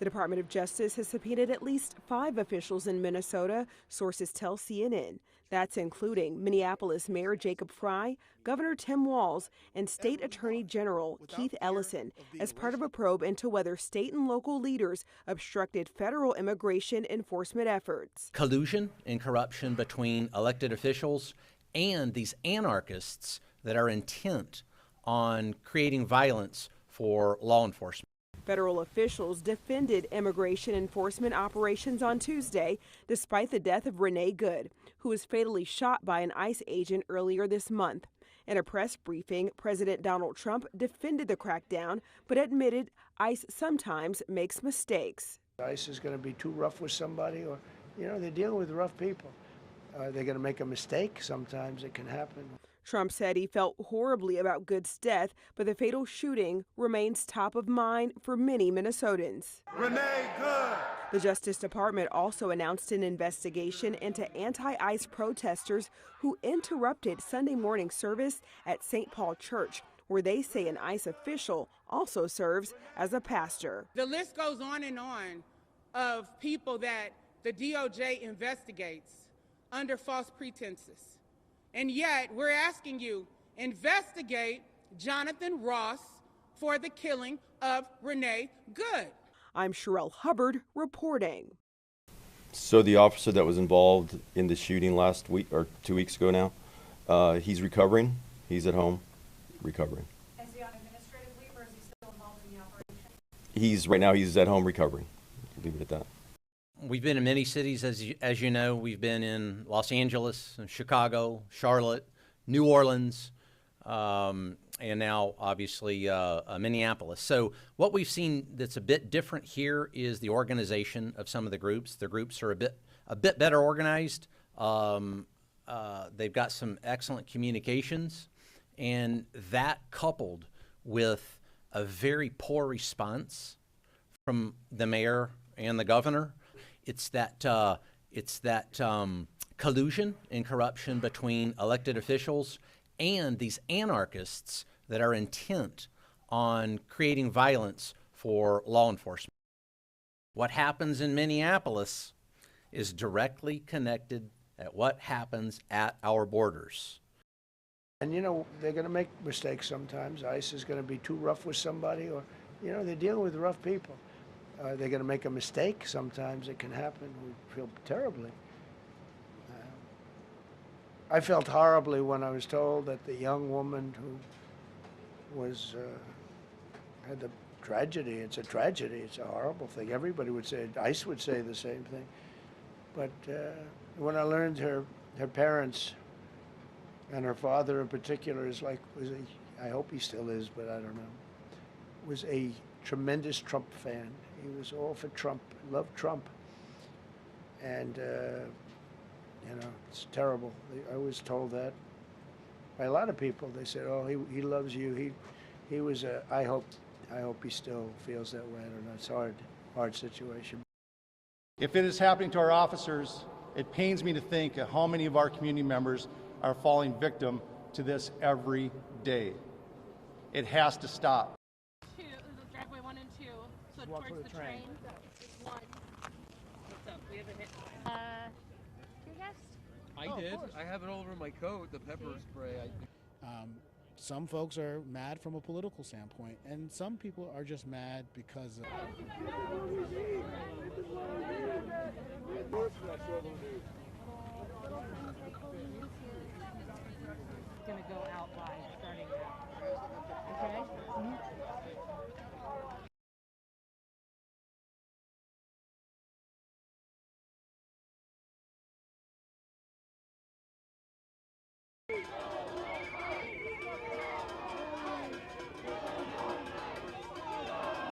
The Department of Justice has subpoenaed at least 5 officials in Minnesota, sources tell CNN. That's including Minneapolis Mayor Jacob Frey, Governor Tim Walz, and State Attorney General Keith Ellison as part of a probe into whether state and local leaders obstructed federal immigration enforcement efforts. Collusion and corruption between elected officials and these anarchists that are intent on creating violence for law enforcement. Federal officials defended immigration enforcement operations on Tuesday, despite the death of Renee Good, who was fatally shot by an ICE agent earlier this month. In a press briefing, President Donald Trump defended the crackdown, but admitted ICE sometimes makes mistakes. ICE is going to be too rough with somebody, or, they're dealing with rough people. They're going to make a mistake. Sometimes it can happen. Trump said he felt horribly about Good's death, but the fatal shooting remains top of mind for many Minnesotans. Renee Good! The Justice Department also announced an investigation into anti-ICE protesters who interrupted Sunday morning service at St. Paul Church, where they say an ICE official also serves as a pastor. The list goes on of people that the DOJ investigates under false pretenses. And yet, we're asking you, investigate Jonathan Ross for the killing of Renee Good. I'm Sherelle Hubbard reporting. So the officer that was involved in the shooting last week, or 2 weeks ago now, he's recovering. He's at home recovering. Is he on administrative leave, or is he still involved in the operation? Right now he's at home recovering. Leave it at that. We've been in many cities, as you know. We've been in Los Angeles, Chicago, Charlotte, New Orleans, and now obviously Minneapolis. So what we've seen that's a bit different here is the organization of some of the groups. The groups are a bit better organized. They've got some excellent communications, and that coupled with a very poor response from the mayor and the governor. It's that collusion and corruption between elected officials and these anarchists that are intent on creating violence for law enforcement. What happens in Minneapolis is directly connected at what happens at our borders. And they're going to make mistakes sometimes. ICE is going to be too rough with somebody, or, they're dealing with rough people. They're going to make a mistake. Sometimes it can happen. We feel terribly. I felt horribly when I was told that the young woman who had the tragedy. It's a tragedy. It's a horrible thing. Everybody would say it. ICE would say the same thing. But when I learned her parents and her father in particular I hope he still is, but I don't know, was a tremendous Trump fan. He was all for Trump, loved Trump. And, it's terrible. I was told that by a lot of people. They said, oh, he loves you. He was I hope he still feels that way. I don't know. It's a hard situation. If it is happening to our officers, it pains me to think of how many of our community members are falling victim to this every day. It has to stop. Driveway 1 and 2, so towards the train. 1. What's up? We have a hit. Your guest? I did. I have it all over my coat, the pepper spray. Some folks are mad from a political standpoint, and some people are just mad because of...